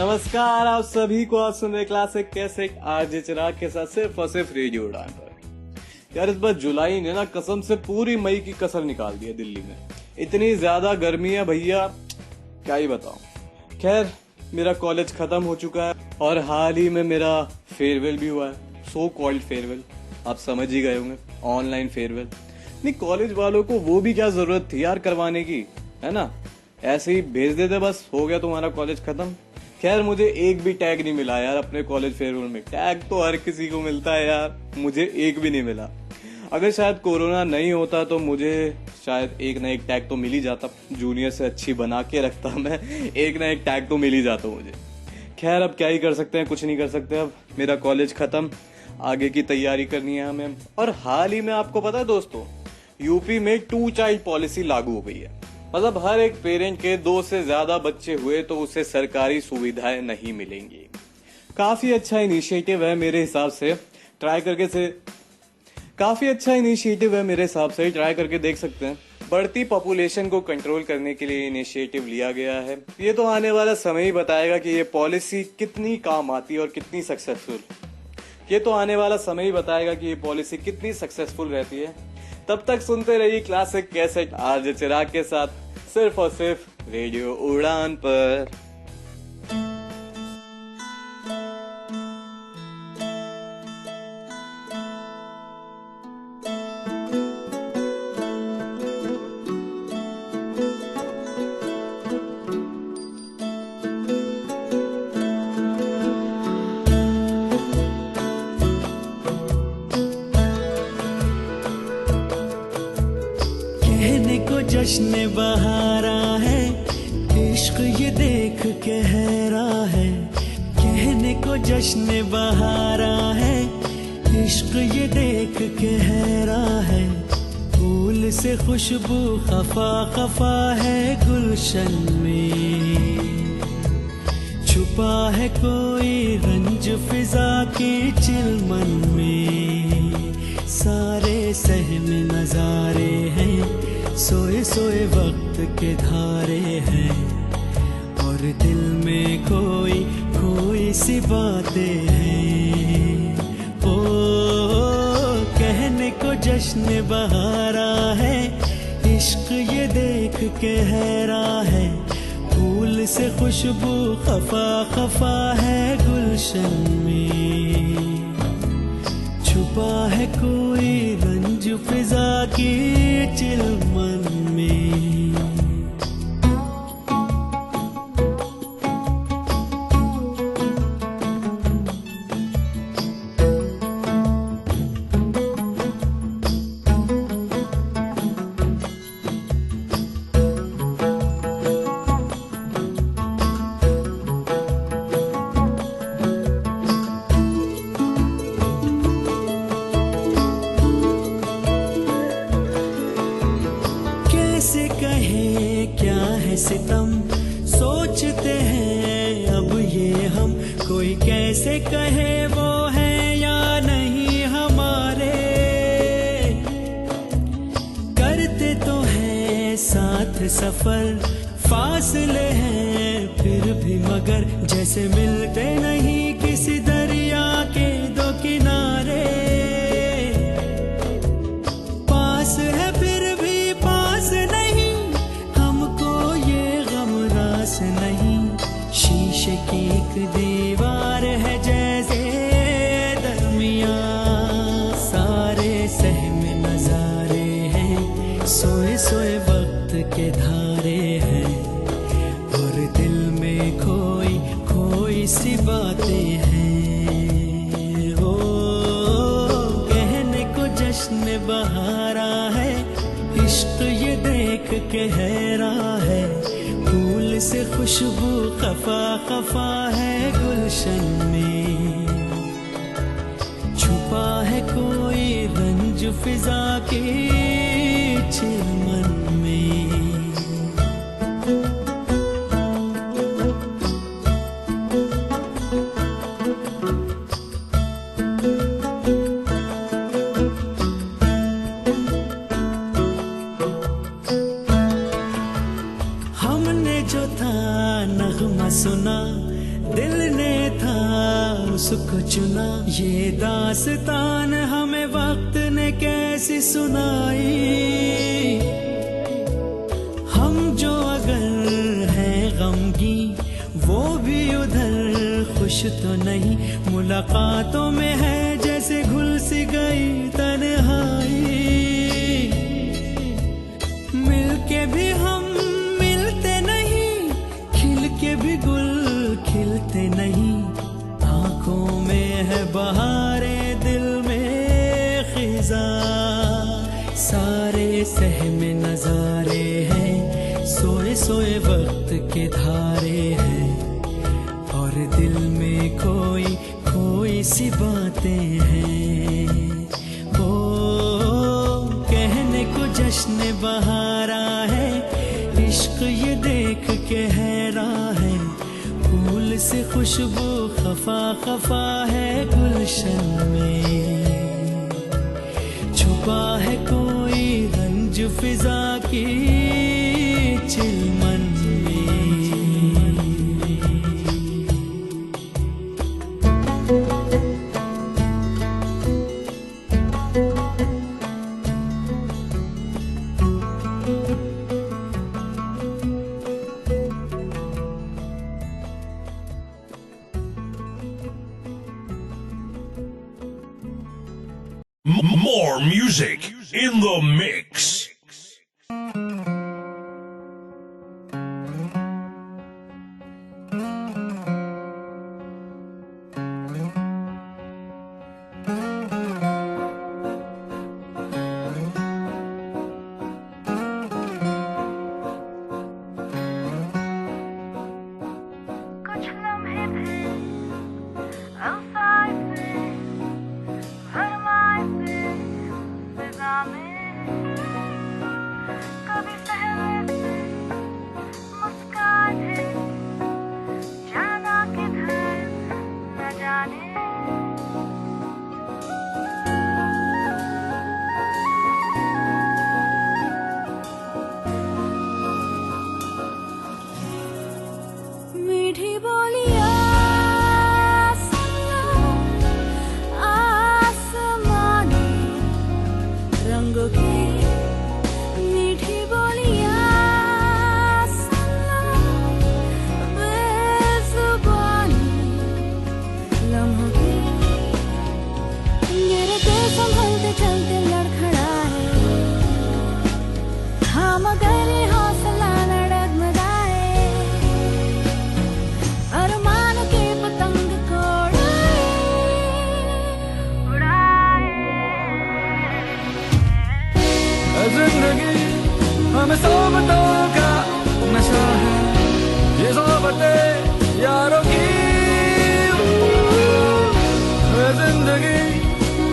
नमस्कार, आप सभी को आप सुन रहे क्लासिक कैसेट आरजे चिराग के साथ सिर्फ और सिर्फ रेडियो उड़ान पर। यार इस बार जुलाई ने ना कसम से पूरी मई की कसर निकाल दी है दिल्ली में। इतनी ज्यादा गर्मी है भैया, क्या ही बताऊं। खैर मेरा कॉलेज खत्म हो चुका है और हाल ही में मेरा फेयरवेल भी हुआ है। सो कॉल्ड फेयरवेल, आप समझ ही गए होंगे, ऑनलाइन फेयरवेल। नहीं, कॉलेज वालों को वो भी क्या जरूरत थी यार करवाने की, है ना। ऐसे ही भेज देते, बस हो गया तुम्हारा कॉलेज खत्म। खैर मुझे एक भी टैग नहीं मिला यार अपने कॉलेज फेयरवेल में। टैग तो हर किसी को मिलता है यार, मुझे एक भी नहीं मिला। अगर शायद कोरोना नहीं होता तो मुझे शायद एक ना एक टैग तो मिल ही जाता। जूनियर से अच्छी बना के रखता मैं, एक ना एक टैग तो मिल ही जाता मुझे। खैर अब क्या ही कर सकते हैं, कुछ नहीं कर सकते। अब मेरा कॉलेज खत्म, आगे की तैयारी करनी है हमें। और हाल ही में आपको पता है दोस्तों, यूपी में 2 चाइल्ड पॉलिसी लागू हो गई है। मतलब हर एक पेरेंट के 2 से ज्यादा बच्चे हुए तो उसे सरकारी सुविधाएं नहीं मिलेंगी। काफी अच्छा इनिशिएटिव है मेरे हिसाब से, ट्राई करके देख सकते हैं। बढ़ती पॉपुलेशन को कंट्रोल करने के लिए इनिशिएटिव लिया गया है। ये तो आने वाला समय ही बताएगा कि ये पॉलिसी कितनी काम आती है और कितनी सक्सेसफुल रहती है। तब तक सुनते रहिए क्लासिक कैसेट आरजे चिराग के साथ सिर्फ और सिर्फ रेडियो उड़ान पर। जश्न बहारा है, इश्क ये देख के हैरा है। कहने को जश्न बहारा है, इश्क ये देख के हैरा है। फूल से खुशबू खफा खफा है गुलशन में। छुपा है कोई रंज फिजा के चिलमन में। सारे सहम नजारे हैं, सोए सोए वक्त के धारे हैं। और दिल में कोई कोई सी बातें हैं। ओ कहने को जश्न बहारा है, इश्क ये देख के हैरा है। फूल से खुशबू खफा खफा है गुलशन में। छुपा है कोई रंज फिजा की चिलमन में। कैसे कहे क्या है सितम, सोचते हैं अब ये हम। कोई कैसे कहे वो है या नहीं हमारे। करते तो हैं साथ सफर, फासले हैं फिर भी मगर। जैसे मिलते नहीं किसी दरिया के 2 किनारे। पास है फिर भी पास नहीं, हमको ये गम रास नहीं। शीशे की एक दीवार है जैसे दरमियां। सारे सहम नजारे हैं, सोए सोए वक्त के धारे हैं। और दिल में कोई कोई सी बातें हैं। हो कहने को जश्न बहारा है, इश्क ये देख के हैरा है। फूल से खुशबू खफा खफा है गुलशन में। छुपा है कोई रंज फिजा के चिलमन में। हमने जो था नगमा सुना, दिल को चुना। ये दास्तान हमें वक्त ने कैसी सुनाई, हम जो अगर हैं गमगीन वो भी उधर खुश तो नहीं। मुलाकातों में है जैसे घुल सी गई तन्हाई, मिलके भी हम मिलते नहीं, खिल के भी गुल खिलते नहीं। आंखों में है बहारे, दिल में खिजा, सारे सहमे नजारे हैं, सोए सोए वक्त के धारे हैं, और दिल में कोई कोई सी बातें हैं। ओ कहने को जश्न बहारा है, इश्क ये देख के हैरान है। फूल से खुशबू खफा खफा है गुलशन में, छुपा है कोई रंज फिजा की चिलमन में। More music in the mix. कुछ लम्हे थे अल्फाज से फरमाए थे फिजा में, कभी सहमे थे मुस्काए थे, जाना किधर न जाने। मीठी बोलियां सुनो आसमानी रंगों की, मीठी बोलियां सुनो बेजुबानी लम्हों की। गिरते संभलते चलते लड़खड़ाए, हाँ मगर हौसला न डगमगाए, अरमान के पतंग को उड़ाए। जिंदगी हमें सोबतों का नशा है, ये सोबतें यारों की। जिंदगी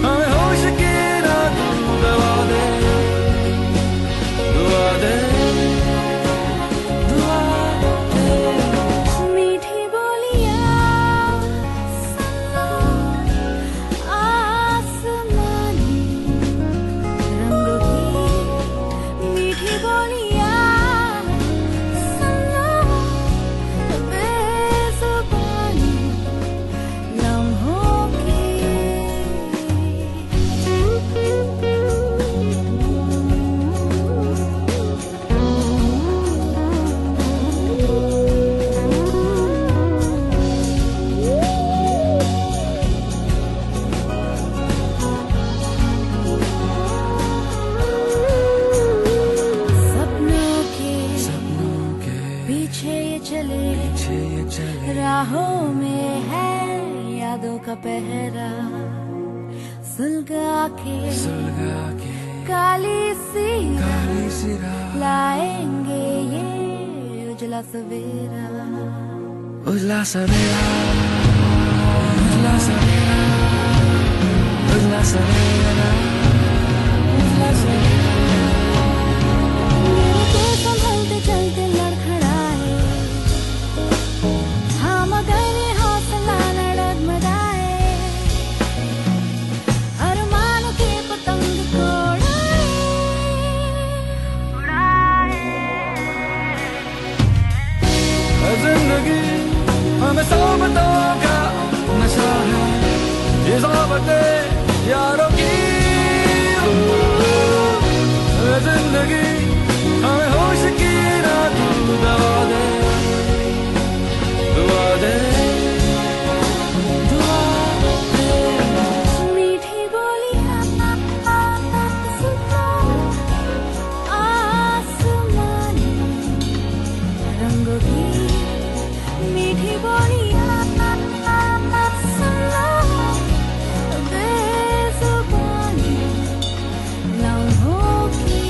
हमें होश की रात दवा दे, दुआ दे, दुआ दे। मीठी बोलियां सुनो आसमानी रंगों की, मीठी बोलियां सुनो बेजुबानी लम्हों की। सपनों के पीछे ये चले, राहों में है यादों का पहरा, सुलगा के काली सी लाएंगे ये उजला सवेरा। उजला सवेरा, उजला सवेरा, उजला सवेरा, उजला सवेरा। गिरते संभलते चलते लड़खड़ाए, हाँ मगर हौसला न डगमगाए, अरमान के पतंग को उड़ाए। जिंदगी हमें सोबतों का नशा है, यारों की जिंदगी हमें होश की ना तू दवा दे दुआ दे दुआ दे। मीठी बोलियां सुनो आसमानी रंगों की मीठी बोलियां सुनो बेजुबानी लम्हों की।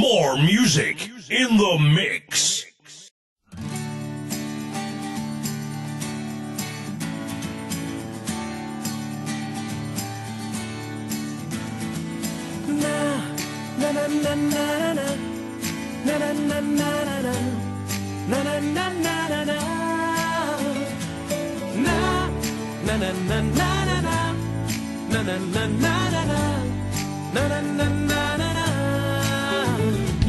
More music in the mix.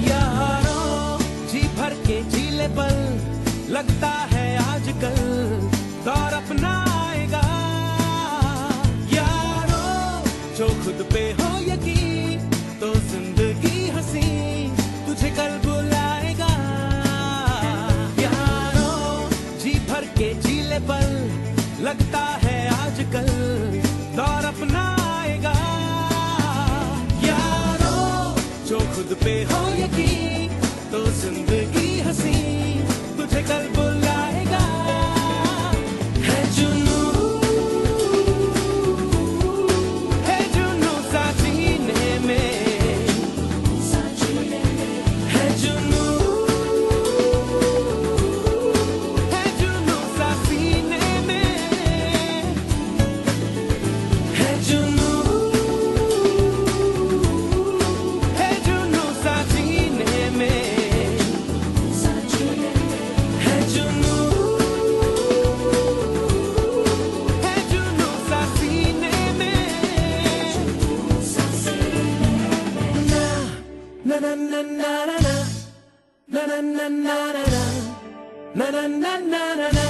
यारों जी भर के झीले पल लगता है आजकल दौर अपना आएगा। यारों जो खुद पे हो यकीन तो जिंदगी हंसी तुझे कल बुलाएगा। यारों जी भर के झीले पल लगता है आजकल दौर अपना आएगा। यारों जो खुद पे हो यकीन तो जिंदगी हंसी तुझे कल बुलाएगा। है जुनू सा सीने में है जुनू सा सीने में है जुनू सा सीने में है जुनू सा सीने में। ना ना ना ना ना ना ना ना ना ना ना ना ना ना ना ना।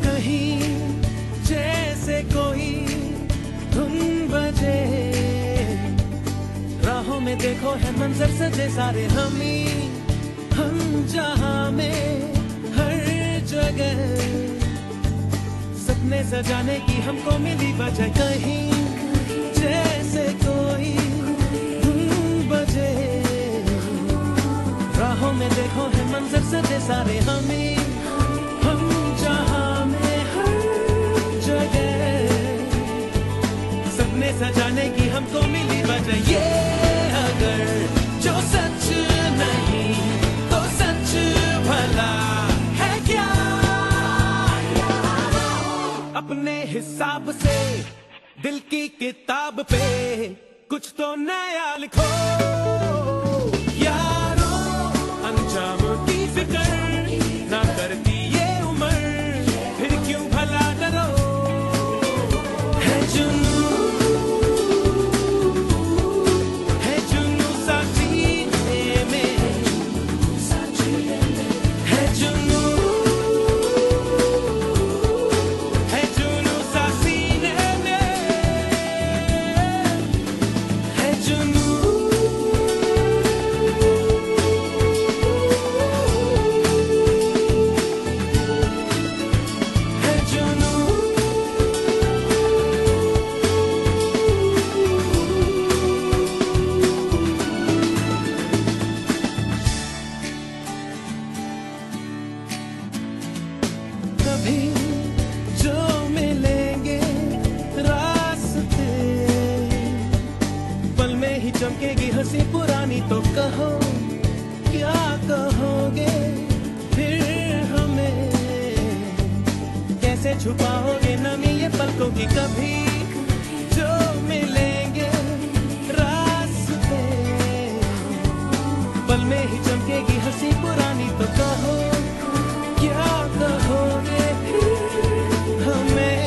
कहीं जैसे कोई धुन बजे राहों में देखो है मंजर सजे सारे हम जहां में हर जगह सपने सजाने की हमको मिली वजह। कहीं जैसे कोई धुन बजे राहों में देखो है मंजर सजे सारे हम जहां में हर जगह सपने सजाने की हमको मिली वजह। ये अगर जो सच नहीं तो सच भला है क्या। अपने हिसाब से दिल की किताब पे कुछ तो नया लिखो। यारों अंजाम की फिक्र ना करती ये उम्र फिर क्यों भला डरो। है जुनू सा सीने में है जुनू सा सीने में है जुनू। छुपाओगे नमी ये पलकों की कभी जो मिलेंगे रास्ते, पल में ही चमकेगी हंसी पुरानी। तो कहो क्या कहोगे हमें,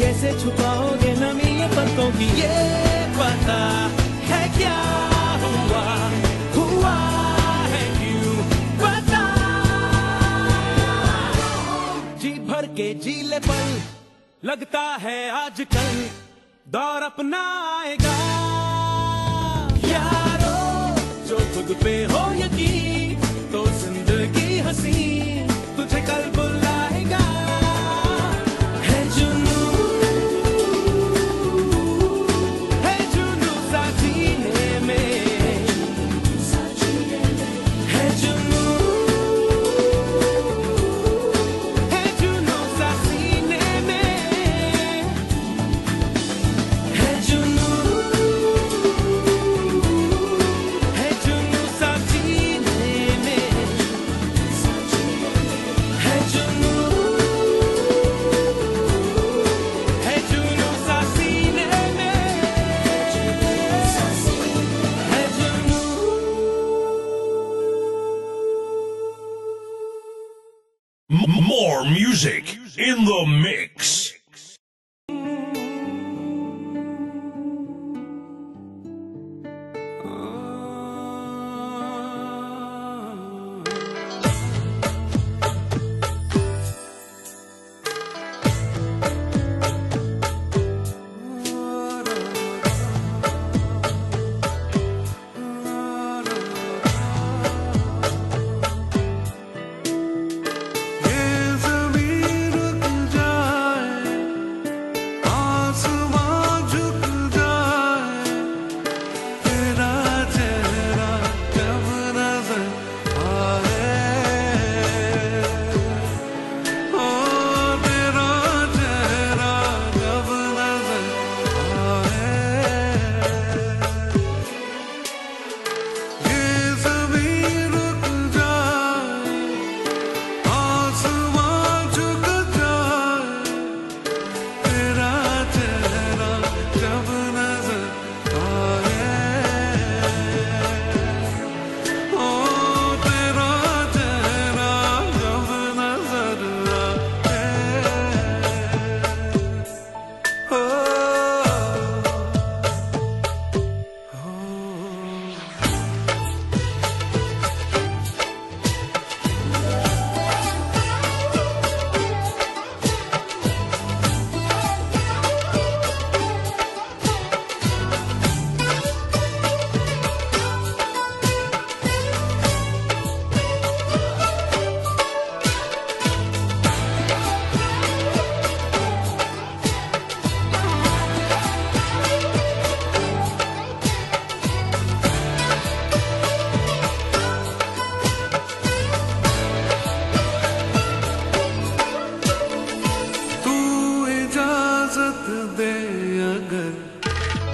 कैसे छुपाओगे नमी ये पलकों की, ये पता है क्या हुआ हुआ है क्यों पता। जी भर के जी ले पल, लगता है आजकल दौर अपना आएगा। यारो जो खुद पे हो यकीन, तो जिंदगी हंसी तुझे कल बुलाएगा। है जुनू सा जीने में, है जुनू सा सीने में, है जुनू सा जीने में, है जुनू सा सीने में, है जुनू। More music in the mix. ये ज़मीन रुक जाए, आसमां झुक जाए, तेरा चेहरा जब नजर आए, ओ तेरा चेहरा जब नजर आए। ये ज़मीन रुक जाए, आसमां झुक जाए, तेरा चेहरा जब नजर आए, ओ तेरा चेहरा जब नजर आए, ओ तू इजाजत दे अगर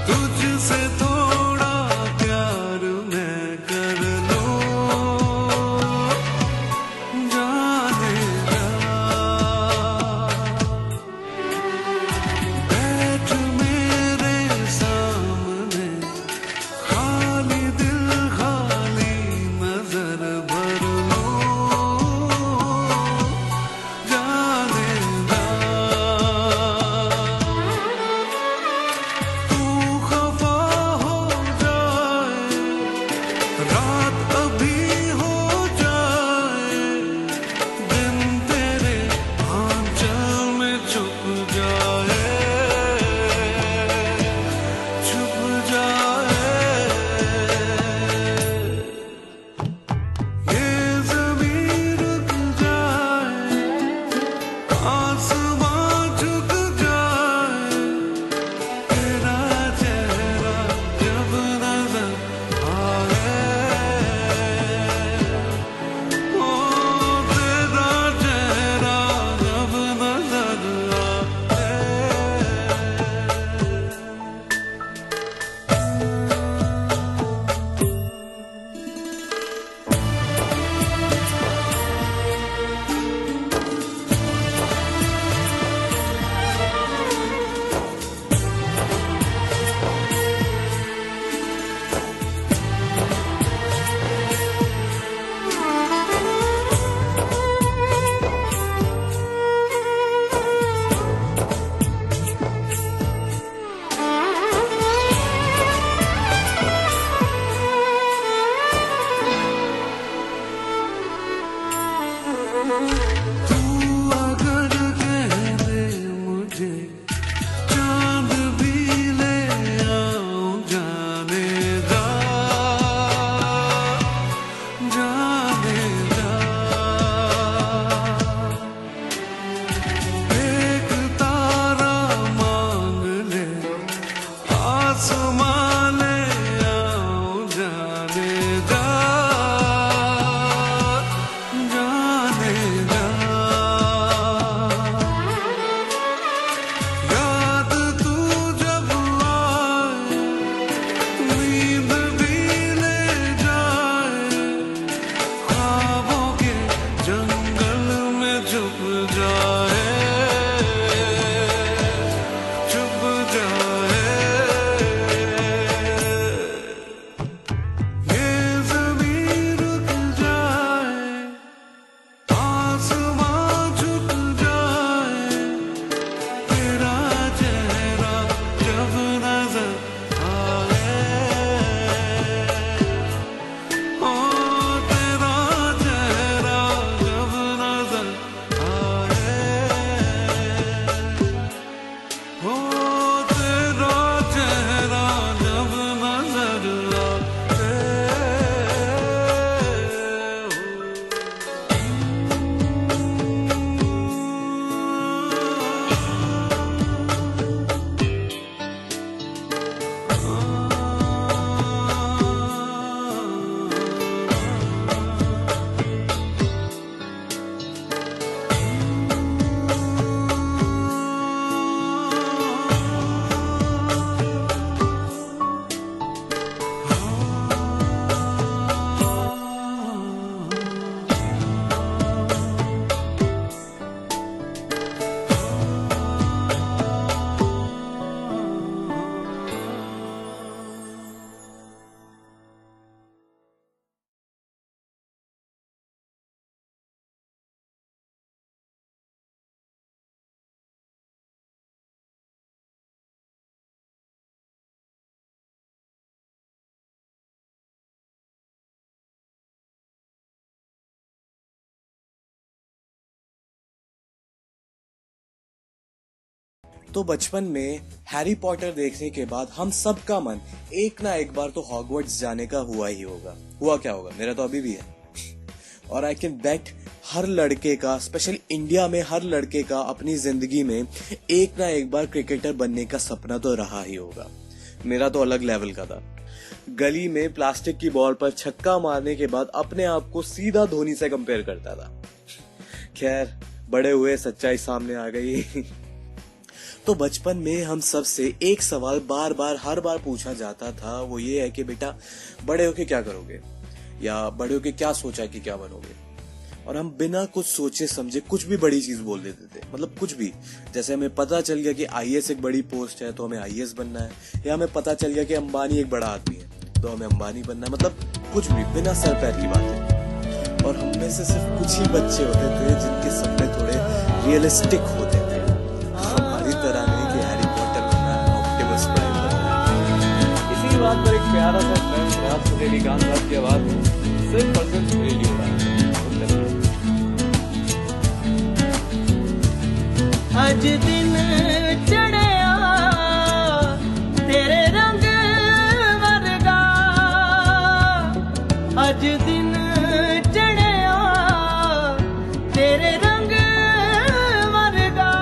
तुझसे थोड़ा प्यार मैं कर लूं, जाने जा बैठ मेरे सामने, खाली दिल खाली नजर भर लूं, जाने जा। एक तारा मांग ले आसमां ले आओ जाने जा जाने जा याद तू जब आए नींद भी ले जाए ख्वाबों के जंगल में छुप जाए छुप जाए ये ज़मीन रुक जाए आसमां झुक जाए तेरा चेहरा जब नजर आए ओ तेरा चेहरा जब नजर आए ओ तेरा चेहरा जब नजर तो बचपन में हैरी पॉटर देखने के बाद हम सब का मन एक ना एक बार तो हॉगवर्ट्स जाने का हुआ ही होगा। हुआ क्या होगा, मेरा तो अभी भी है। और आई कैन बेट हर लड़के का, स्पेशली इंडिया में हर लड़के का अपनी जिंदगी में एक ना एक बार क्रिकेटर बनने का सपना तो रहा ही होगा। मेरा तो अलग लेवल का था। गली में प्लास्टिक की बॉल पर छक्का मारने के बाद अपने आप को सीधा धोनी से कंपेयर करता था। खैर, बड़े हुए सच्चाई सामने आ गई। तो बचपन में हम सब से एक सवाल बार बार हर बार पूछा जाता था, वो ये है कि बेटा बड़े होके क्या करोगे, या बड़े होके क्या सोचा कि क्या बनोगे। और हम बिना कुछ सोचे समझे कुछ भी बड़ी चीज बोल देते थे, मतलब कुछ भी। जैसे हमें पता चल गया कि आईएएस एक बड़ी पोस्ट है तो हमें आईएएस बनना है, या हमें पता चल गया कि अंबानी एक बड़ा आदमी है तो हमें अंबानी बनना है, मतलब कुछ भी बिना सर पैर की बात है। और हम में से सिर्फ कुछ ही बच्चे होते थे जिनके सपने थोड़े रियलिस्टिक होते थे, हमारी तरह नहीं कि हैरी पॉटर बनना है, ऑप्टिमस प्राइम बनना है। इसी बात पर एक प्यारा सा ट्रेंड रात को तेरी गान रात की आवाज में सिर्फ और सिर्फ रेडियो अज दिन चढ़िया तेरे रंग वर्गा, अज दिन चढ़िया तेरे रंग वर्गा,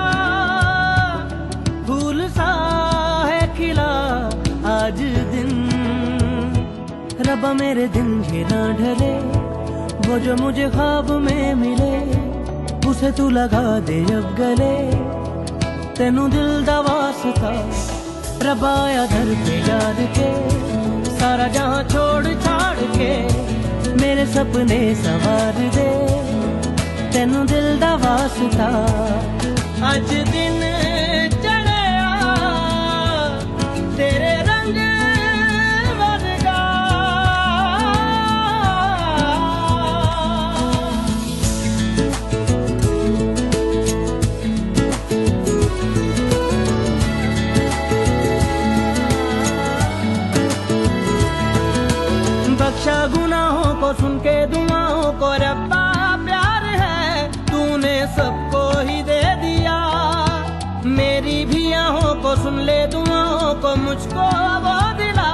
फूल सा है खिला आज दिन। रब्बा मेरे दिन ये ना ढले, वो जो मुझे ख्वाब में मिले उसे तू लगा दे अब गले। तेनू दिल दा वास्ता रब्बा आया दर पे याद के, सारा जहां छोड़ छाड़ के मेरे सपने संवार दे। तेनू दिल दा वास्ता अज दिन चढ़िया तेरे रंग वर्गा। बख्शा गुनाहों को सुन के दुआओं को रब्बा प्यार है, तूने सबको ही दे दिया। मेरी भी आहों को सुन ले दुआओं को, मुझको वो दिला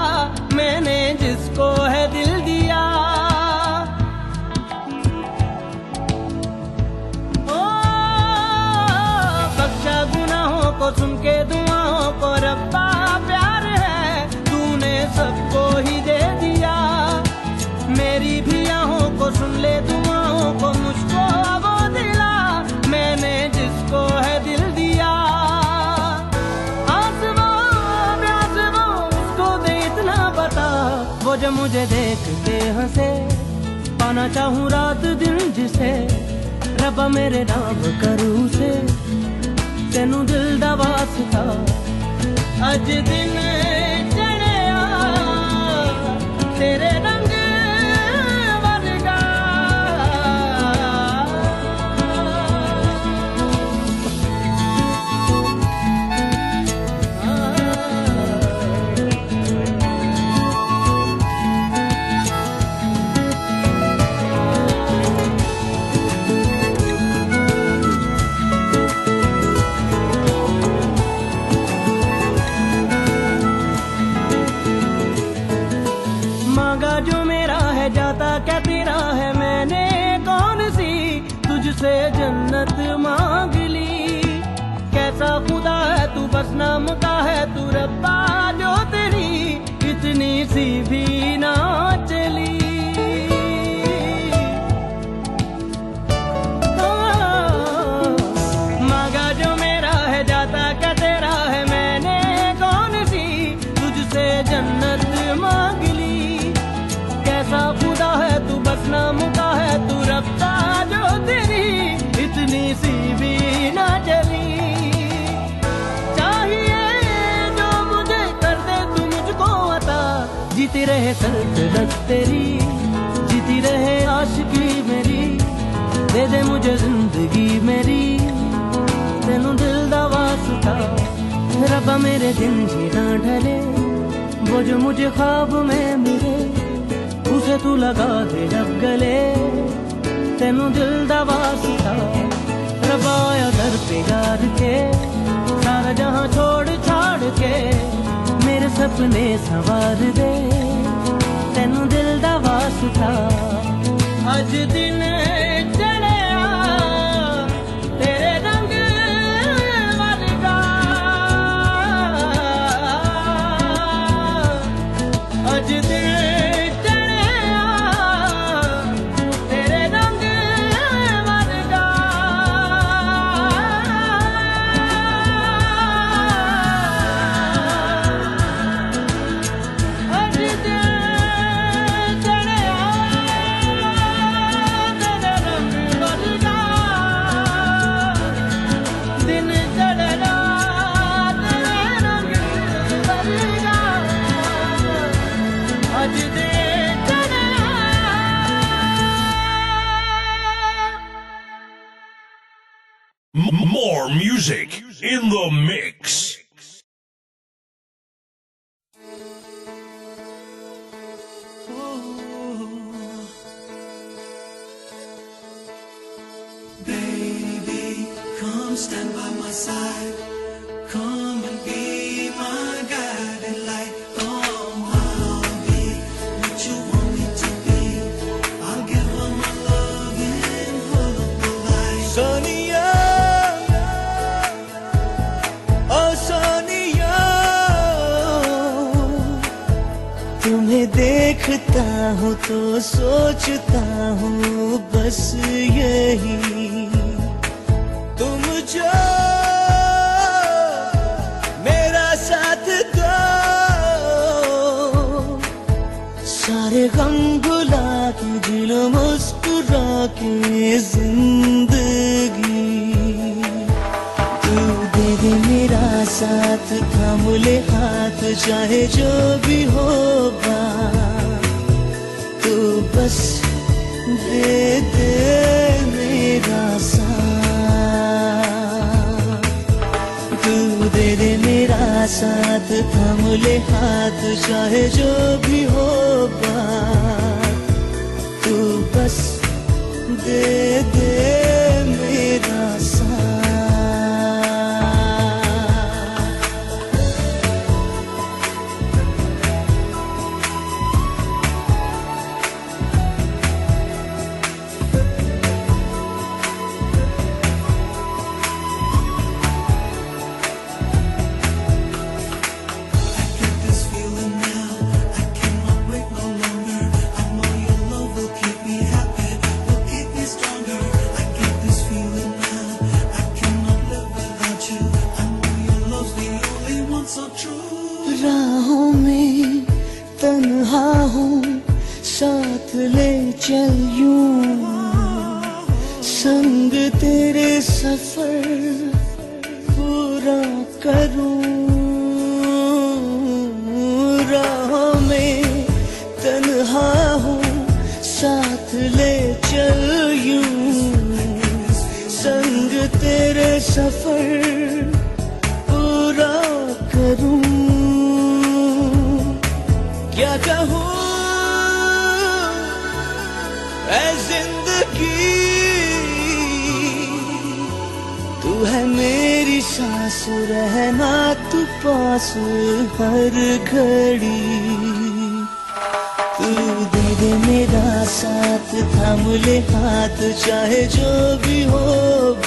मैंने जिसको है दिल दिया। ओ जब मुझे देख के हंसे, पाना चाहूं रात दिन जिसे, रब्बा मेरे नाम करूं से, तेनू दिल दा वास्ता। अज दिन चढ़िया तेरे रंग वर्गा, मांगा जो मेरा है जाता क्या तेरा है, मैंने कौन सी तुझसे जन्नत मांग ली। कैसा खुदा है तू, बस नाम का है तू रब्बा, जो तेरी इतनी सी भी ना चली। मांगा जो मेरा है जाता क्या तेरा है, मैंने कौन सी तुझसे जन्नत मांग ली। कैसा खुदा है तू, बस नाम का है तू रब्बा, जो तेरी इतनी सी भी ना चली। चाहिए जो मुझे कर दे तू मुझको अता, जीती रहे सल्तनत तेरी, जीती रहे आशिकी मेरी, दे दे मुझे जिंदगी मेरी, तेनू दिल दा वास्ता। रब्बा मेरे दिन ही ना ढले, वो जो मुझे ख्वाब में मिले, उसे तू लगा दे जब गले, तेनू दिल दा वास्ता। रब्बा आया दर पे यार के, सारा जहां छोड़ छाड़ के, मेरे सपने संवार दे, तेनू दिल दा वास्ता। अज दिन चढ़िया तेरे रंग वर्गा, अज दिन More music in the mix. Baby, come stand by my side, come and be my guiding light. Oh, I'll be what you want me to be, I'll give all my love and full of the light. Sonia, oh Sonia, तुम्हें देखता हूँ तो सोचता हूँ बस यही, तुम जो मेरा साथ दो, सारे गम भुला के दिल मुस्कुरा के जिंदगी, तू दे दे मेरा साथ, थाम ले हाथ चाहे जो भी होगा, तू बस दे दे मेरा साथ, तू दे दे मेरा साथ, थाम ले हाथ चाहे जो भी होगा, तू बस दे दे मेरा साथ। राहों में तन्हा हूँ ले चल यूं, संग तेरे सफर पूरा करूं। राहों में तन्हा हूँ, साथ ले चल यूं, संग तेरे सफर पूरा करूं। क्या कहूँ ऐ जिंदगी, तू है मेरी सांस, रहना तू पास हर घड़ी। तू दे दे मेरा साथ, थाम ले हाथ, चाहे जो भी हो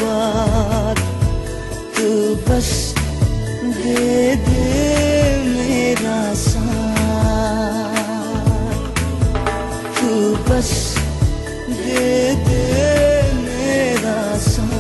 बात। तू बस दे दे मेरा साथ, तू बस दे दे मेरा साथ।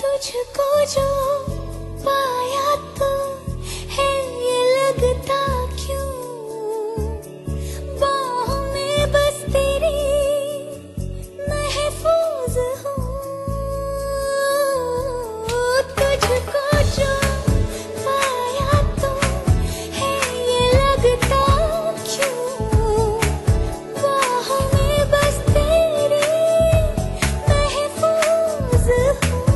तुझको जो पाया तो है ये लगता क्यों, बाहों में बस तेरी महफूज हूँ। तुझको जो पाया तो है ये लगता क्यों, बाहों में बस तेरी महफूज हूँ।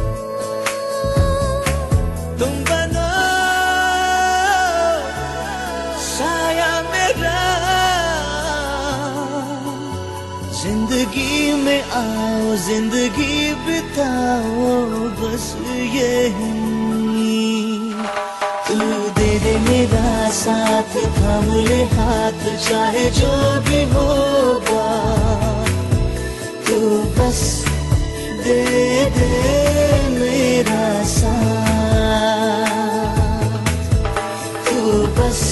तुम बनो साया मेरा, जिंदगी में आओ, जिंदगी बिताओ बस यही। तू दे दे मेरा साथ, थाम ले हाथ, चाहे जो भी होगा। तू बस दे दे मेरा साथ, तू बस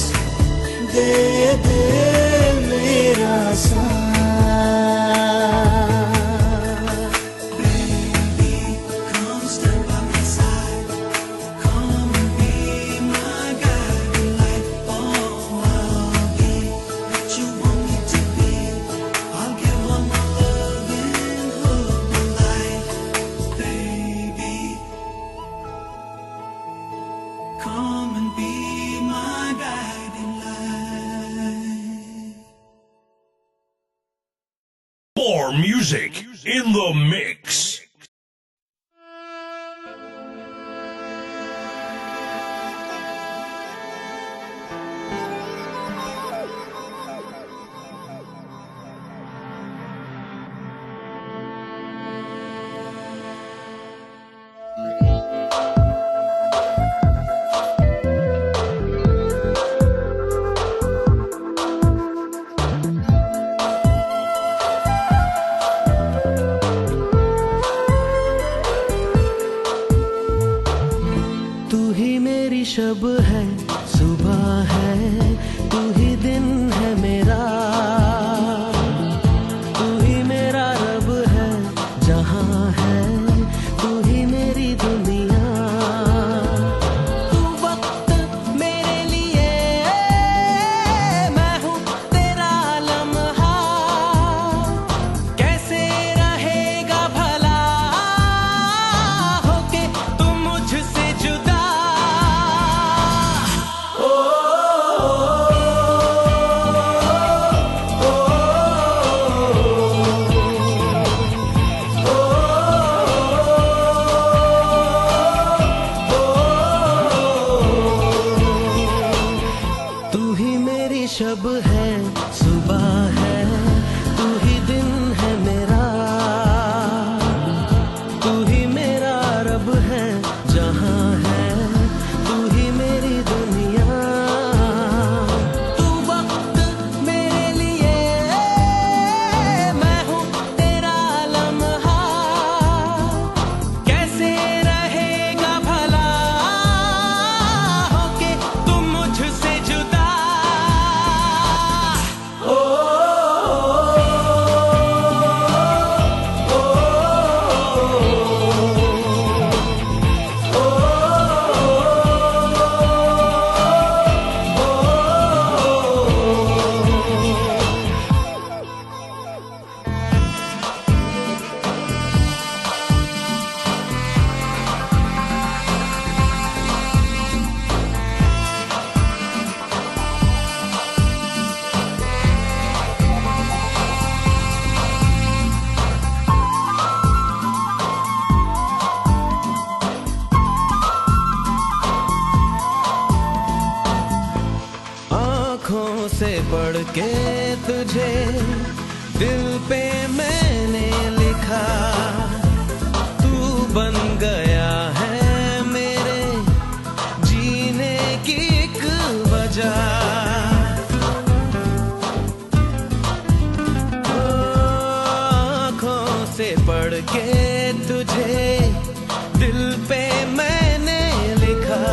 दे दे मेरा साथ। Baby, come stand by my side, come and be my guiding light. Oh, I'll be what you want me to be, I'll give all my love and hold my life. Baby, come and be my guiding light. More music in the mix. के तुझे दिल पे मैंने लिखा, तू बन गया है मेरे जीने की एक वजह। आँखों से पढ़ के तुझे दिल पे मैंने लिखा,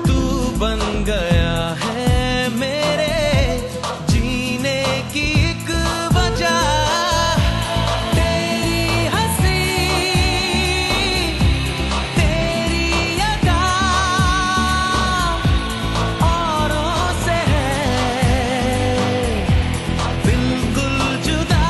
तू बन गया है मेरे जीने की एक वजह। तेरी हंसी तेरी अदा औरों से है बिल्कुल जुदा।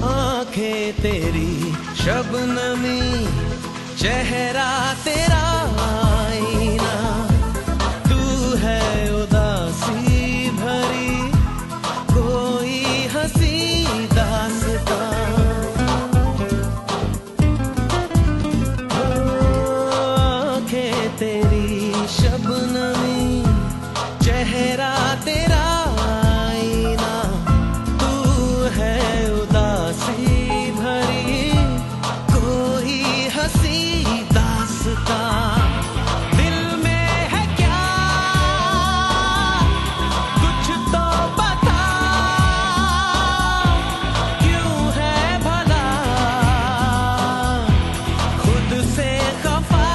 आंखें तेरी शबनमी, चेहरा तेरा आईना, तू है उदासी भरी कोई हंसी दास्तां। आंखें तेरी शबनमी, चेहरा तेरा आईना, तू है उदासी भरी कोई हंसी दास्तां। दिल में है क्या कुछ तो बता, क्यों है भला खुद से खफा।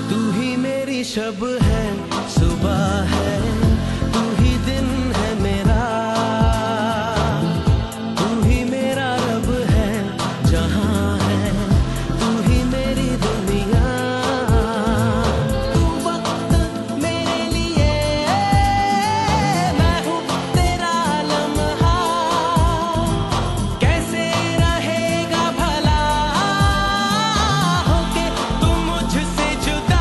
तू ही मेरी शब है, सुबह है, तू ही दिन है मेरा, तू ही मेरा रब है जहां है, तू ही मेरी दुनिया। तू वक्त मेरे लिए, मैं हूँ तेरा लम्हा, कैसे रहेगा भला होके तू मुझसे जुदा।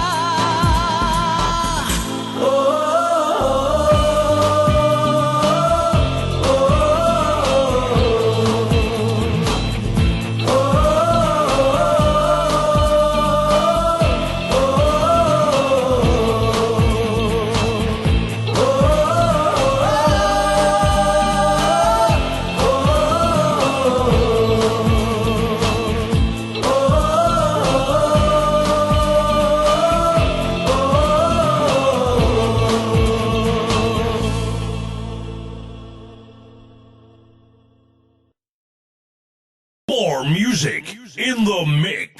More music in the mix.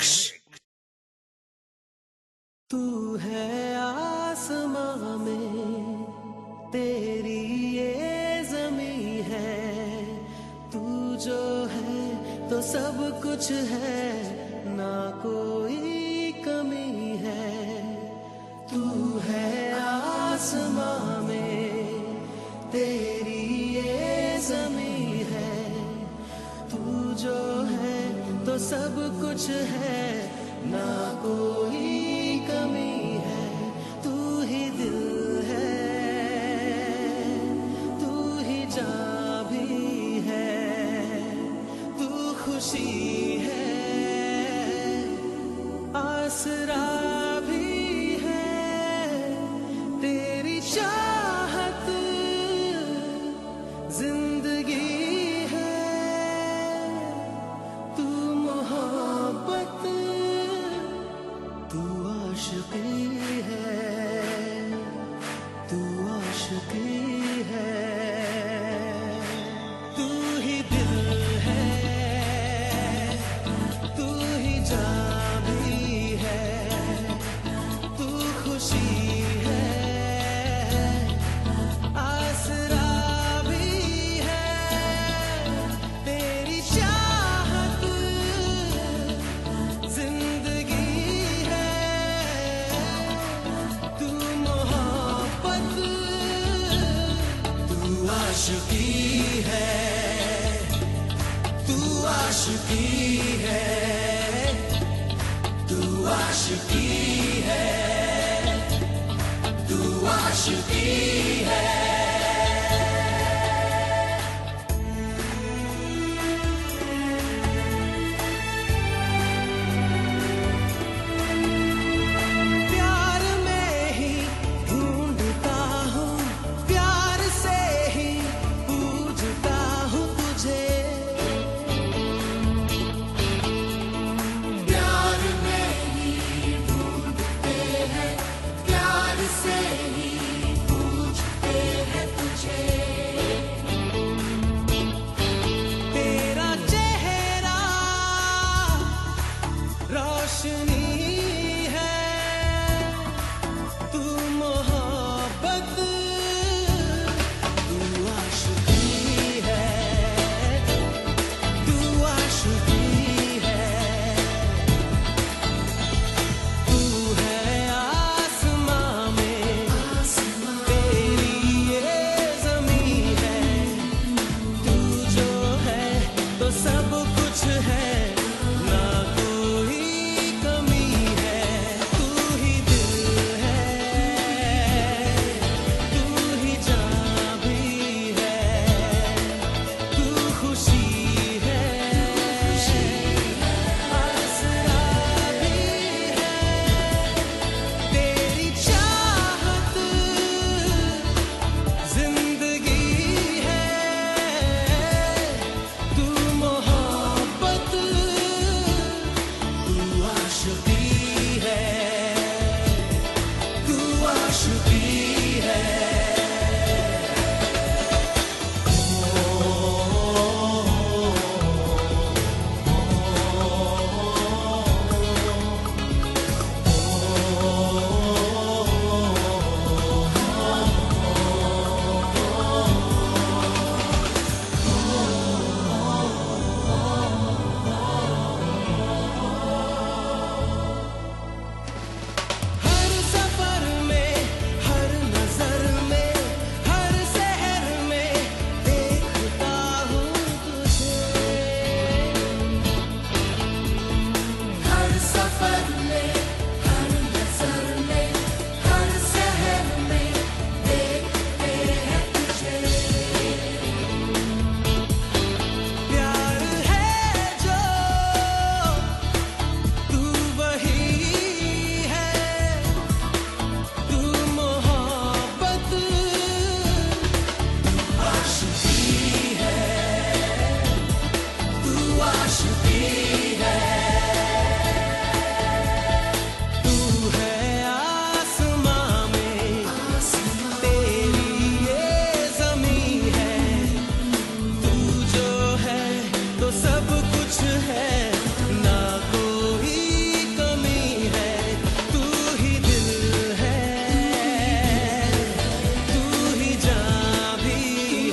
तू है आसमां में, तेरी ये ज़मीं है, तू जो है तो सब कुछ है, ना कोई कमी है। तू है आसमां में, तेरी ये ज़मीं है, तू जो है तो सब कुछ है, ना कोई कमी है। तू ही दिल है, तू ही जान भी है, तू खुशी है, आसरा भी है, तेरी चाहत जिंदगी है, तू मोहब्बत, तू आशिकी है, तू आशिकी है। है, तू आशिकी है, तू आशिकी है, तू आशिकी है। प्यार में ही ढूंढता हूँ, प्यार से ही पूजता हूँ तुझे। प्यार में ही ढूंढते हैं, प्यार से ही पूजते हैं तुझे। तेरा चेहरा रोशनी है, तू मोहब्बत, तू आशिकी है, तू आशिकी है। तू है आसमां में, तेरी ये ज़मीं है, तू जो है तो सब कुछ है, ना कोई कमी है। तू ही दिल है, तू ही जान भी है, तू खुशी है, आसरा भी है। तेरी चाहत जिंदगी है, तू मोहब्बत, तू आशिकी है, तू आशिकी है। हर सफर में, हर नजर में, हर शहर में देखता हूँ तुझे। हर सफर में, हर नजर में, हर शहर में देखते हैं तुझे। प्यार है जो तू वही है, तू मोहब्बत, तू आशिकी है, तू आशिकी है। तू है आसमां में, तेरी ये ज़मीं है, तू जो है तो सब कुछ है, ना कोई कमी है। तू ही दिल है, तू ही जान भी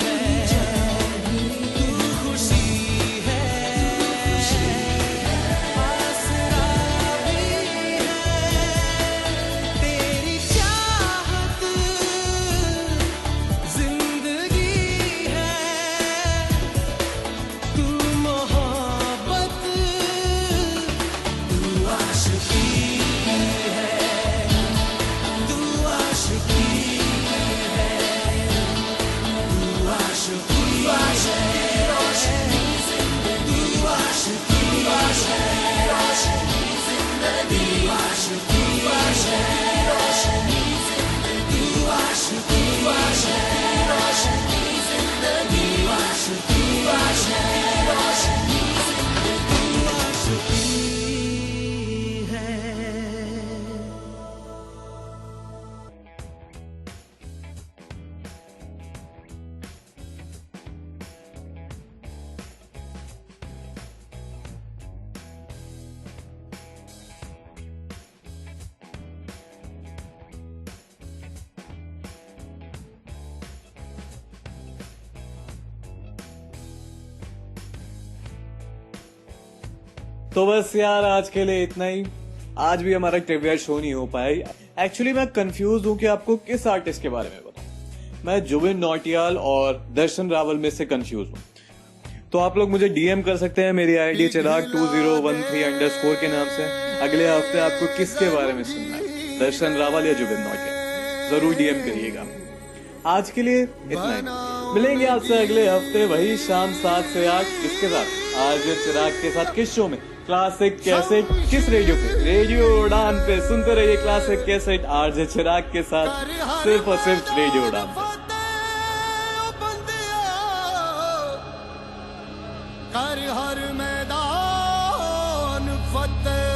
है, तू खुशी है, आसरा भी है। तेरी चाहत जिंदगी है, तू मोहब्बत, तू आशिकी है, तू आशिकी है, तू आशिकी है, रोशनी जिंदगी, तू आशिकी है, रोशनी जिंदगी, आशिकी है, रोशनी जिंदगी, तू आशिकी है, रोशनी जिंदगी, आशिकी है, रोशनी जिंदगी, आशिकी है। तो बस यार आज के लिए इतना ही। आज भी हमारा ट्रिविया शो नहीं हो पाया। एक्चुअली मैं कंफ्यूज हूँ कि आपको किस आर्टिस्ट के बारे में बताऊं। मैं जुबिन नौटियाल और दर्शन रावल में से कंफ्यूज हूँ। तो आप लोग मुझे डीएम कर सकते हैं मेरी आईडी चिराग2013_ के नाम से। अगले हफ्ते आपको किसके बारे में सुनना है, दर्शन रावल या जुबिन नौटियाल, जरूर डीएम करिएगा। आज के लिए इतना ही, मिलेंगे आपसे अगले हफ्ते वही शाम 7 से 8। किसके साथ? आरजे चिराग के साथ। किस शो में? Classic cassette. किस रेडियो पे? रेडियो उड़ान पे। सुनते रहिए क्लासिक कैसेट आरजे चिराग के साथ, सिर्फ और सिर्फ रेडियो उड़ान पे। कर हर मैदान फतेह।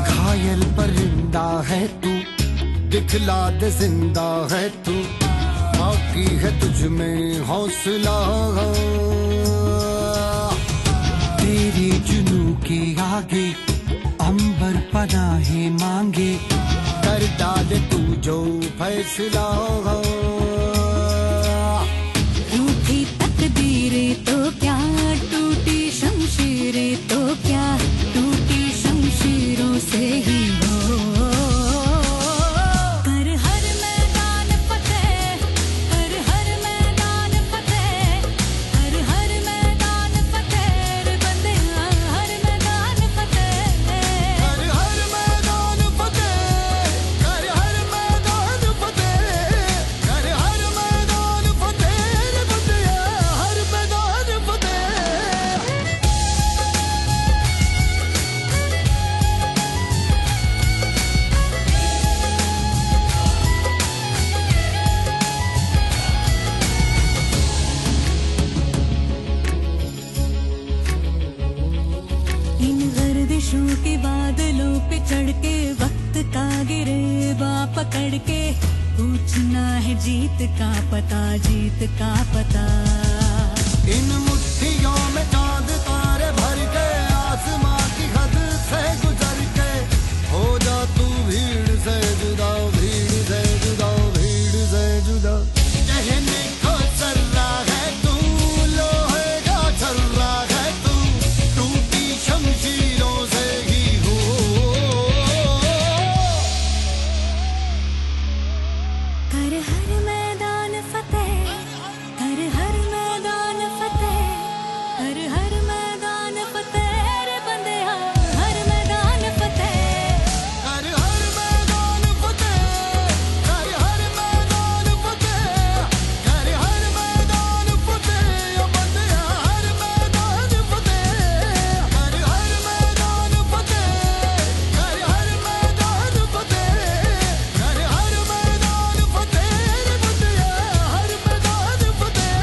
घायल परिंदा है तू, दिखला दे जिंदा है तू, बाकी है तुझ में हौसला। तेरे जुनू के आगे अंबर पनाहे मांगे, कर डाले तू जो फैसला। रूठी तकदीरें तो क्या, टूटी शमशीरें तो क्या, टूटी शमशीरों से ही हो। कर हर मैदान फतेह, कर हर मैदान फतेह, कर हर मैदान फतेह रे बंदिया, हर मैदान फतेह। कर हर मैदान फतेह, कर हर मैदान फतेह, कर हर मैदान फतेह रे बंदिया, हर मैदान फतेह। इन गर्दिशों के बादलों पे चढ़ के, वक्त का गिरेबा पकड़ के, पूछना है जीत का पता, जीत का पता। इन मुट्ठियों में चांद तारे भर के, आसमां की हद से गुजर के, हो जा तू भीड़ से जुदा, भीड़ से जुदा, भीड़ से जुदा। कहने को चल रहा है तू, लोहे का चल रहा है तू, टूटी शमशीरों से ही हो। कर हर मैदान फतेह, कर हर मैदान फतेह, कर हर मैदान फतेह रे बंदिया, हर मैदान फतेह। कर हर मैदान फतेह, कर हर मैदान फतेह, कर हर मैदान फतेह ओ बंदिया, हर मैदान फतेह। कर हर मैदान फतेह, कर हर मैदान फतेह, कर हर मैदान फतेह रे बंदिया, हर मैदान फतेह।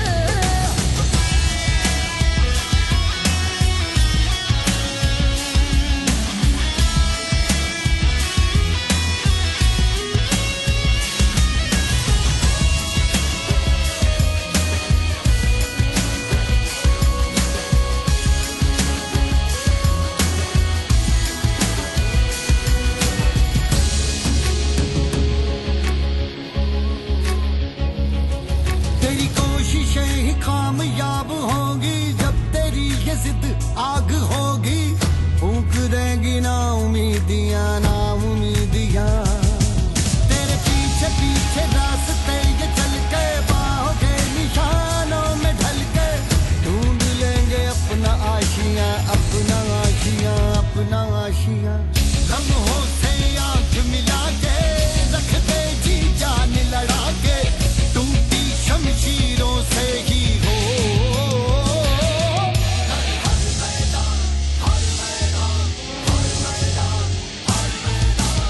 तेरी कोशिशें ही कामयाब होंगी, जब तेरी ये जिद आग होगी, फूंक देंगी ना उम्मीदियां, ना उम्मीदियां। तेरे पीछे पीछे रास्ते ये चल के, बाहों के निशानों में ढल के, ढूंढ लेंगे अपना आशियां, अपना आशियां, अपना आशियां। लम्हों से आंख मिला के, रख दे जी जान लड़ा के, टूटी शमशीरों से ही हो।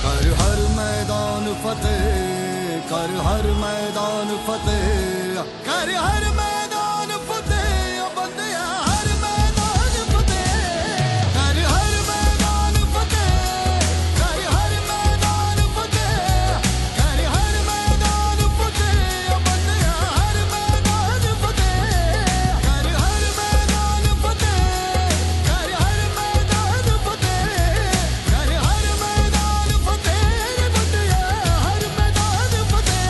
कर हर मैदान फतेह, कर हर मैदान फतेह, कर हर मैदान फतेह ओ बंदिया, हर मैदान फतेह। कर हर मैदान फतेह, कर हर मैदान फतेह, कर हर मैदान फतेह ओ बंदिया, हर मैदान फतेह। कर हर मैदान फतेह, कर हर मैदान फतेह, कर हर मैदान फतेह रे बंदिया, हर मैदान फतेह।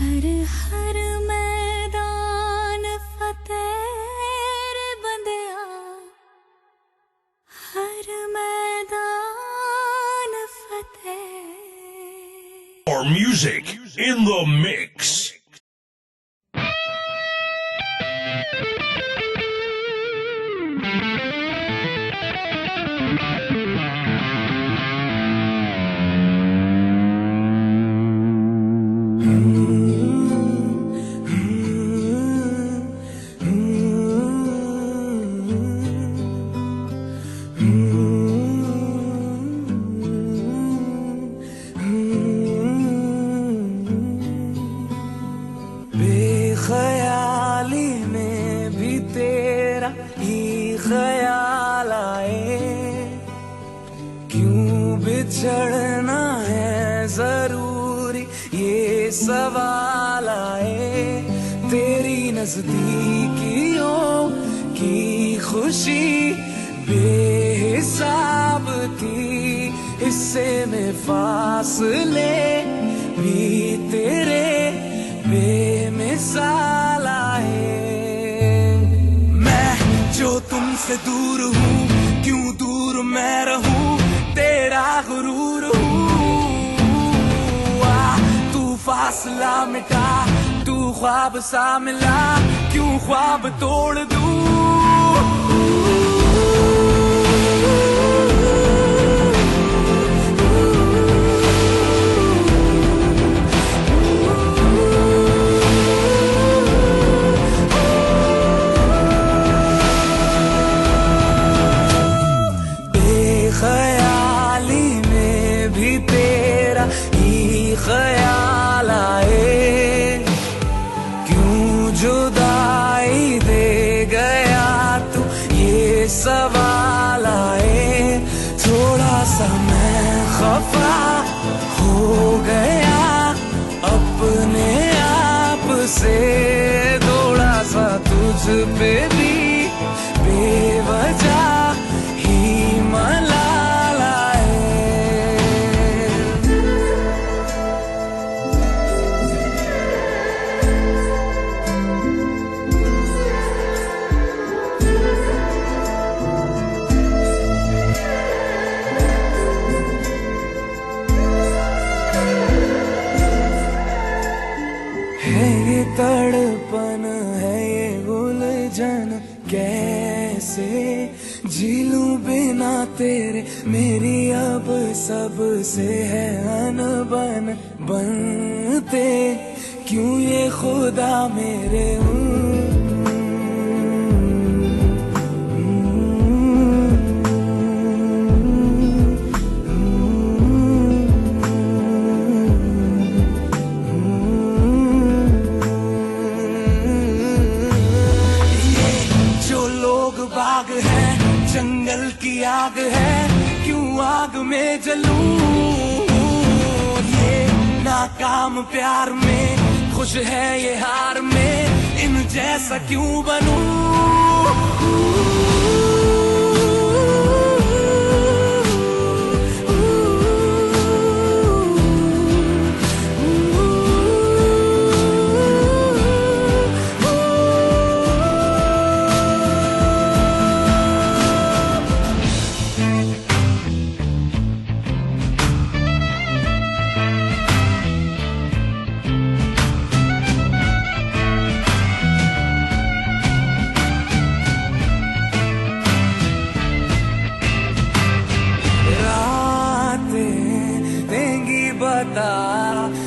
हर हर मैदान फतेह रे बंदिया, हर मैदान फतेह। More music in the mix. बेख्याली में भी तेरा ही ख्याल आए, क्यों बिछड़ना है जरूरी ये सवाल आए। तेरी नजदीकियों की खुशी बेहिसाब थी, हिस्से में फासले भी तेरे बेमिसाल आए। मैं जो तुमसे दूर हूँ, क्यों दूर मैं रहूं, तेरा गुरूर हूँ। तू फासला मिटा, तू ख्वाब सा मिला, क्यों ख्वाब तोड़ दूं। ख्याली में भी तेरा ही ख्याल आए, क्यों जुदाई दे गया तू ये सवाल आए। थोड़ा सा मैं खफा हो गया अपने आप से, थोड़ा सा तुझ पे भी बेवजह ही मलाल आए। है ये तड़पन, है ये उलझन, कैसे झीलूं बिना तेरे। मेरी अब सबसे है अनबन, बनते क्यों ये खुदा मेरे। बाग है, जंगल की आग है, क्यों आग में जलूं। ये नाकाम प्यार में खुश है ये हार में, इन जैसा क्यों बनूं।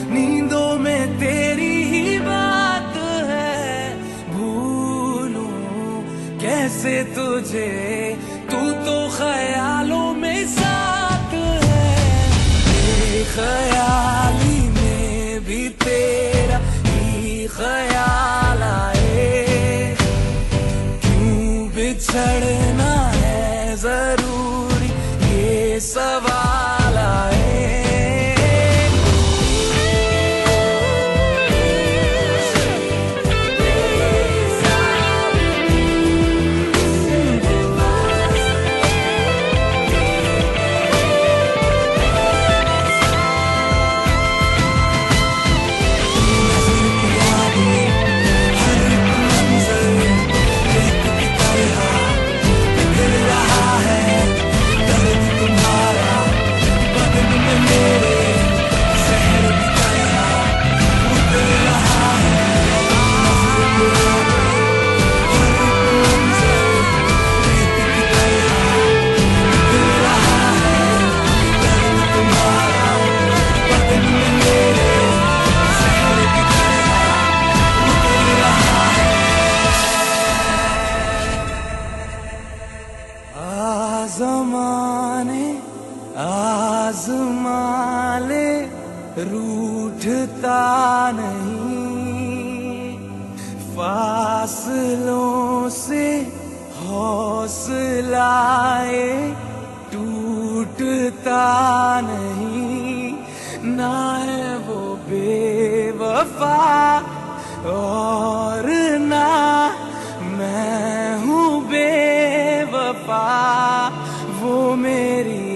नींदों में तेरी ही बात है, भूलूं कैसे तुझे, तू तो ख्यालों में साथ है। ख्याली में भी तेरा ही ख्याल आए, क्यों बिछड़ना है जरूरी ये सवाल आए। फासलों से हौसलाए टूटता नहीं, ना है वो बेवफा और ना मैं हूँ बेवफा, वो मेरी